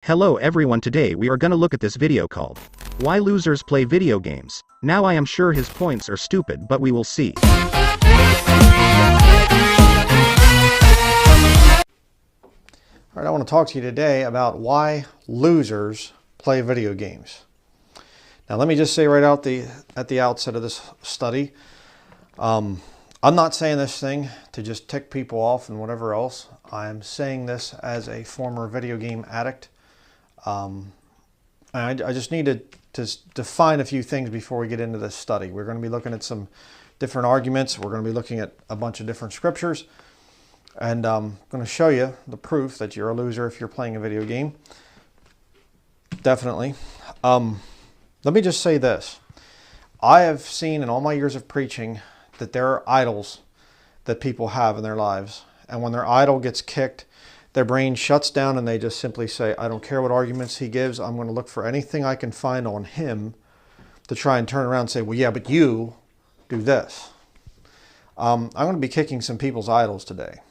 Hello everyone, today we are gonna look at this video called Why Losers Play Video Games. Now I am sure his points are stupid, but we will see. Alright, I want to talk to you today about why losers play video games. Now let me just say right out at the outset of this study, I'm not saying this thing to just tick people off and whatever else. I'm saying this as a former video game addict. I just need to define a few things before we get into this study. We're going to be looking at some different arguments. We're going to be looking at a bunch of different scriptures. And I'm going to show you the proof that you're a loser if you're playing a video game. Definitely. Let me just say this. I have seen in all my years of preaching that there are idols that people have in their lives. And when their idol gets kicked, their brain shuts down and they just simply say, I don't care what arguments he gives. I'm going to look for anything I can find on him to try and turn around and say, well, yeah, but you do this. I'm going to be kicking some people's idols today.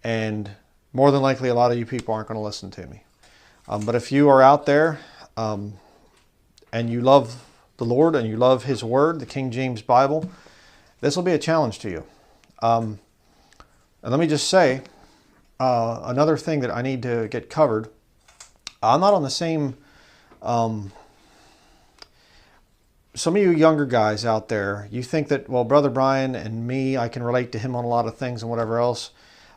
And more than likely, a lot of you people aren't going to listen to me. But if you are out there and you love the Lord and you love His Word, the King James Bible, this will be a challenge to you. And let me just say, another thing that I need to get covered, I'm not on the same, some of you younger guys out there, you think that, well, Brother Brian and me, I can relate to him on a lot of things and whatever else,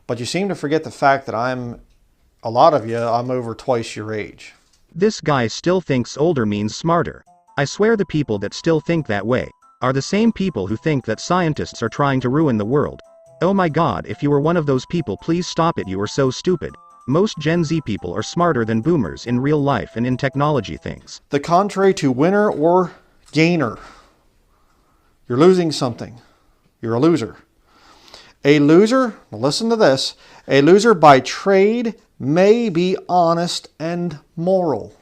but you seem to forget the fact that a lot of you, I'm over twice your age. This guy still thinks older means smarter. I swear the people that still think that way are the same people who think that scientists are trying to ruin the world. Oh my God, if you were one of those people, please stop it, you are so stupid. Most Gen Z people are smarter than boomers in real life and in technology things. The contrary to winner or gainer. You're losing something. You're a loser. A loser, listen to this, a loser by trade may be honest and moral.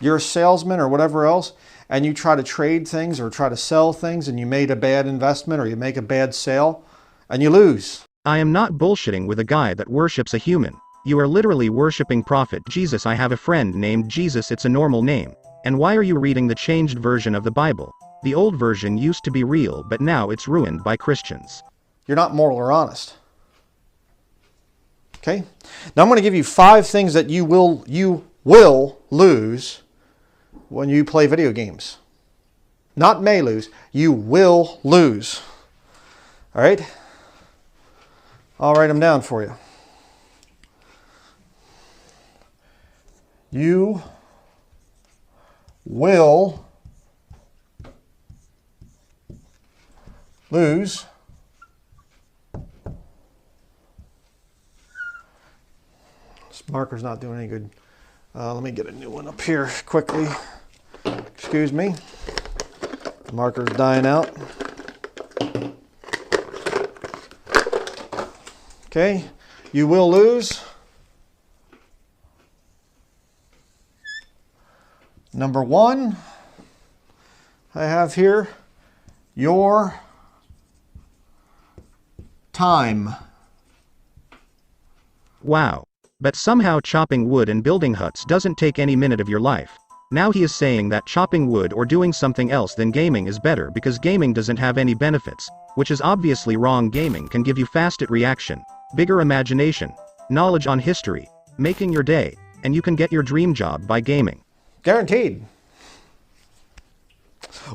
You're a salesman or whatever else, and you try to trade things or try to sell things, and you made a bad investment or you make a bad sale, and you lose. I am not bullshitting with a guy that worships a human. You are literally worshipping Prophet Jesus. I have a friend named Jesus, it's a normal name. And why are you reading the changed version of the Bible? The old version used to be real, but now it's ruined by Christians. You're not moral or honest. Okay? Now I'm going to give you 5 things that you will lose when you play video games. Not may lose, you will lose. All right? I'll write them down for you. You will lose this marker's not doing any good. Let me get a new one up here quickly. Excuse me. The marker's dying out. Okay, you will lose. Number 1, I have here your time. Wow. But somehow chopping wood and building huts doesn't take any minute of your life. Now he is saying that chopping wood or doing something else than gaming is better because gaming doesn't have any benefits, which is obviously wrong. Gaming can give you fast reaction, bigger imagination, knowledge on history, making your day, and you can get your dream job by gaming. Guaranteed.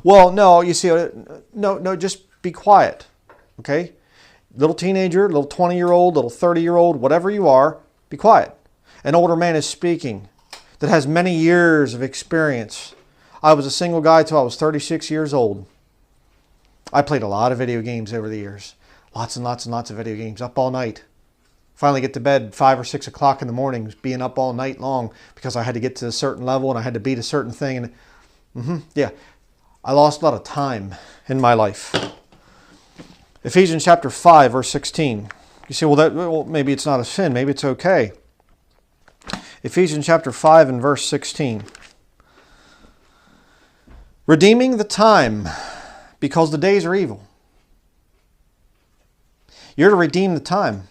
Well, no, you see, no, just be quiet, okay? Little teenager, little 20-year-old, little 30-year-old, whatever you are, be quiet. An older man is speaking that has many years of experience. I was a single guy till I was 36 years old. I played a lot of video games over the years. Lots and lots and lots of video games, up all night. Finally get to bed 5 or 6 o'clock in the morning, being up all night long because I had to get to a certain level and I had to beat a certain thing. And yeah, I lost a lot of time in my life. Ephesians chapter 5, verse 16. You say, well, maybe it's not a sin. Maybe it's okay. Ephesians chapter 5 and verse 16. Redeeming the time because the days are evil. You're to redeem the time.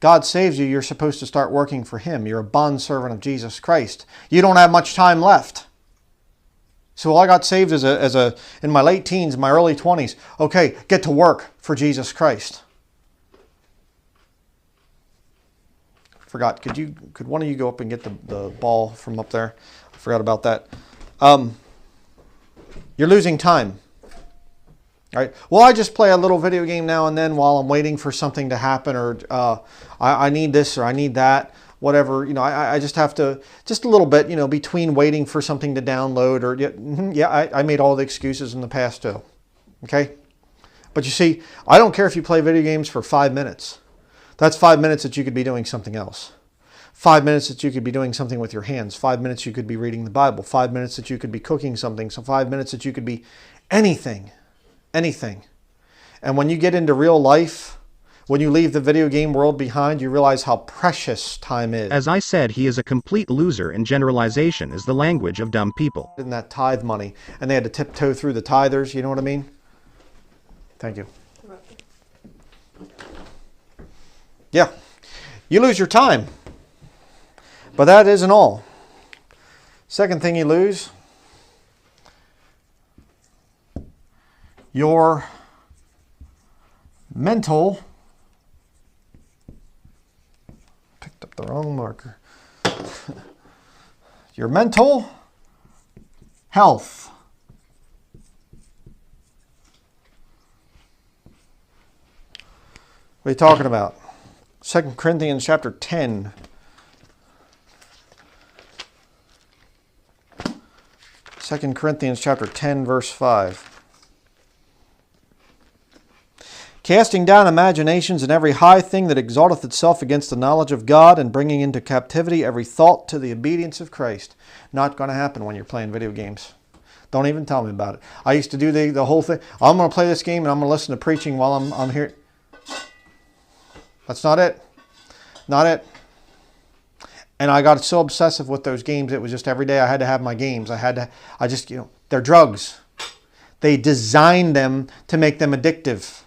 God saves you, you're supposed to start working for Him. You're a bondservant of Jesus Christ. You don't have much time left. So I got saved in my late teens, my early 20s. Okay, get to work for Jesus Christ. Forgot, could one of you go up and get the ball from up there? I forgot about that. You're losing time. Right? Well, I just play a little video game now and then while I'm waiting for something to happen, or I need this or I need that, whatever. I just have to, just a little bit, between waiting for something to download, or I made all the excuses in the past too. Okay? But you see, I don't care if you play video games for 5 minutes. That's 5 minutes that you could be doing something else. 5 minutes that you could be doing something with your hands. 5 minutes you could be reading the Bible. 5 minutes that you could be cooking something. So 5 minutes that you could be anything. Anything. And when you get into real life, when you leave the video game world behind, you realize how precious time is. As I said, he is a complete loser, and generalization is the language of dumb people. In that tithe money, and they had to tiptoe through the tithers, you know what I mean? Thank you. Yeah, you lose your time. But that isn't all. Second thing you lose, your mental, picked up the wrong marker, your mental health. What are you talking about? 2 Corinthians chapter 10. 2 Corinthians chapter 10, verse 5. Casting down imaginations and every high thing that exalteth itself against the knowledge of God, and bringing into captivity every thought to the obedience of Christ. Not going to happen when you're playing video games. Don't even tell me about it. I used to do the whole thing. I'm going to play this game and I'm going to listen to preaching while I'm here. That's not it. Not it. And I got so obsessive with those games, it was just every day I had to have my games. They're drugs. They designed them to make them addictive.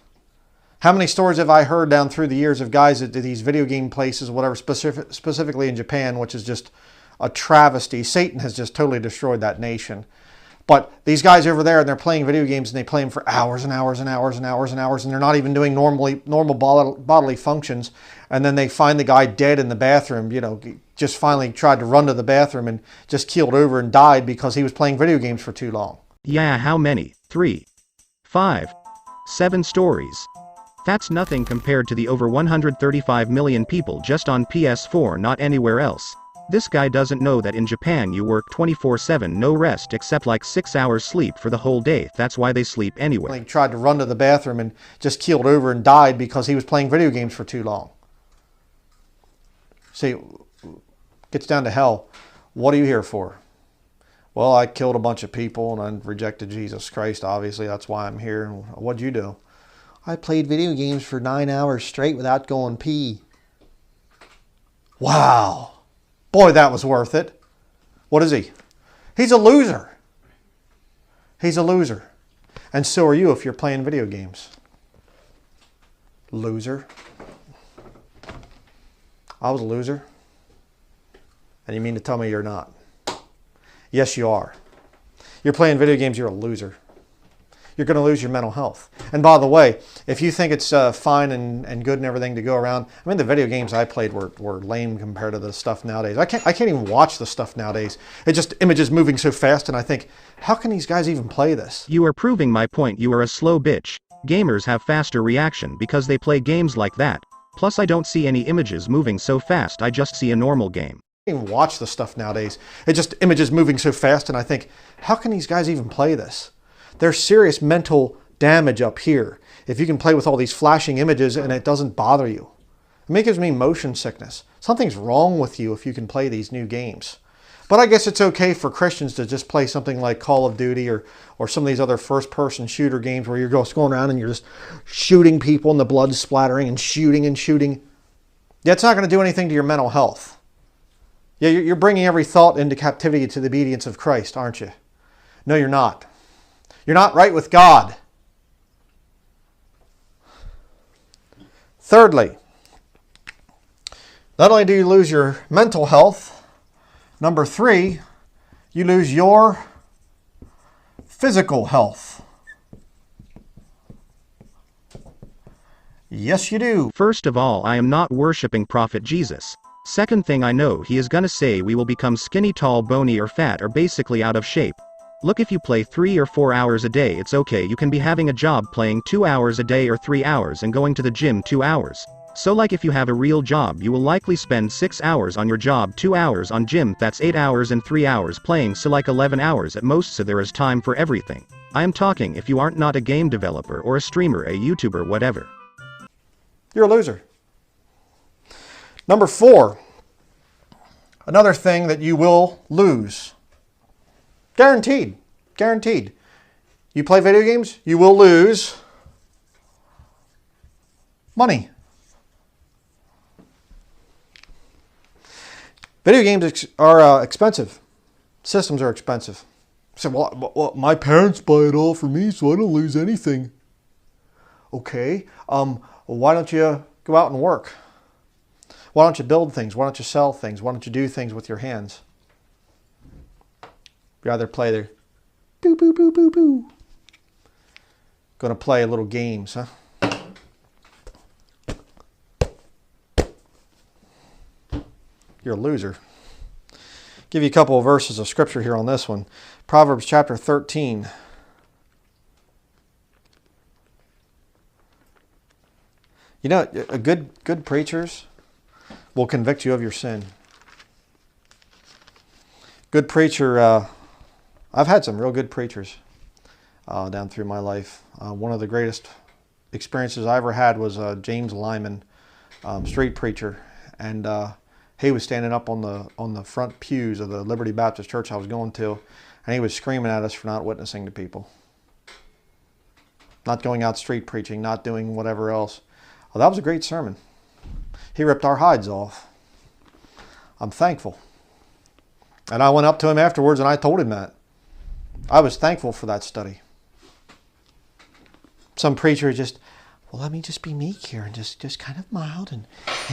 How many stories have I heard down through the years of guys at these video game places, whatever, specifically in Japan, which is just a travesty. Satan has just totally destroyed that nation. But these guys over there, and they're playing video games, and they play them for hours and hours and hours and hours and hours, and they're not even doing normal bodily functions. And then they find the guy dead in the bathroom, just finally tried to run to the bathroom and just keeled over and died because he was playing video games for too long. Yeah, how many? 3, 5, 7 stories. That's nothing compared to the over 135 million people just on PS4, not anywhere else. This guy doesn't know that in Japan you work 24/7, no rest except like 6 hours sleep for the whole day. That's why they sleep anyway. He tried to run to the bathroom and just keeled over and died because he was playing video games for too long. See, gets down to hell. What are you here for? Well, I killed a bunch of people and I rejected Jesus Christ. Obviously, that's why I'm here. What'd you do? I played video games for 9 hours straight without going pee. Wow. Boy, that was worth it. What is he? He's a loser. He's a loser. And so are you if you're playing video games. Loser. I was a loser. And you mean to tell me you're not? Yes, you are. You're playing video games, you're a loser. You're going to lose your mental health. And by the way, if you think it's fine and good and everything to go around, I mean, the video games I played were lame compared to the stuff nowadays. I can't even watch the stuff nowadays. It's just images moving so fast, and I think, how can these guys even play this? You are proving my point. You are a slow bitch. Gamers have faster reaction because they play games like that. Plus, I don't see any images moving so fast. I just see a normal game. I can't even watch the stuff nowadays. It's just images moving so fast, and I think, how can these guys even play this? There's serious mental damage up here if you can play with all these flashing images and it doesn't bother you. It gives me motion sickness. Something's wrong with you if you can play these new games. But I guess it's okay for Christians to just play something like Call of Duty or some of these other first-person shooter games where you're just going around and you're just shooting people and the blood's splattering and shooting and shooting. Yeah, it's not going to do anything to your mental health. Yeah, you're bringing every thought into captivity to the obedience of Christ, aren't you? No, you're not. You're not right with God. Thirdly, Not only do you lose your mental health, number 3, you lose your physical health. Yes, you do. First of all, I am not worshipping Prophet Jesus. Second thing I know, he is gonna say we will become skinny, tall, bony or fat or basically out of shape. Look, if you play 3 or 4 hours a day, it's okay. You can be having a job playing 2 hours a day or 3 hours and going to the gym 2 hours. So like if you have a real job, you will likely spend 6 hours on your job, 2 hours on gym, that's 8 hours and 3 hours playing, so like 11 hours at most, so there is time for everything. I am talking if you aren't not a game developer or a streamer, a YouTuber, whatever. You're a loser. Number 4, another thing that you will lose. Guaranteed. Guaranteed. You play video games, you will lose money. Video games are expensive. Systems are expensive. You say, well, my parents buy it all for me, so I don't lose anything. Okay. Why don't you go out and work? Why don't you build things? Why don't you sell things? Why don't you do things with your hands? Rather play their boo, boo, boo, boo, boo. Going to play little games, huh? You're a loser. Give you a couple of verses of scripture here on this one. Proverbs chapter 13. You know, good preachers will convict you of your sin. Good preacher, I've had some real good preachers down through my life. One of the greatest experiences I ever had was James Lyman, street preacher, and he was standing up on the front pews of the Liberty Baptist Church I was going to, and he was screaming at us for not witnessing to people, not going out street preaching, not doing whatever else. Well, that was a great sermon. He ripped our hides off. I'm thankful. And I went up to him afterwards and I told him that. I was thankful for that study. Some preacher just, well, let me just be meek here and just kind of mild and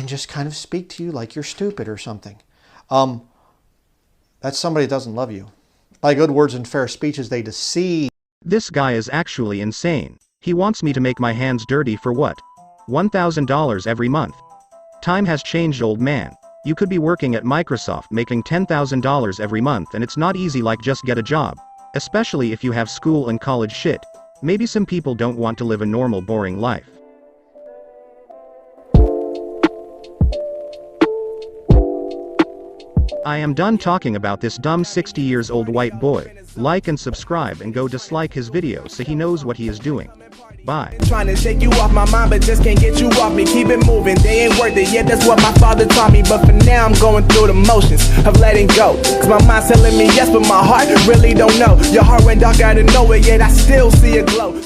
just kind of speak to you like you're stupid or something. That's somebody that doesn't love you. By good words and fair speeches, they deceive. This guy is actually insane. He wants me to make my hands dirty for what? $1,000 every month. Time has changed, old man. You could be working at Microsoft making $10,000 every month, and it's not easy like just get a job. Especially if you have school and college shit. Maybe some people don't want to live a normal, boring life. I am done talking about this dumb 60 years old white boy. Like and subscribe and go dislike his video so he knows what he is doing. Bye. Trying to shake you off my mind, but just can't get you off me. Keep it moving, they ain't worth it. Yeah, that's what my father taught me. But for now, I'm going through the motions of letting go. Cause my mind's telling me yes, but my heart really don't know. Your heart went dark out of nowhere, yet I still see it glow.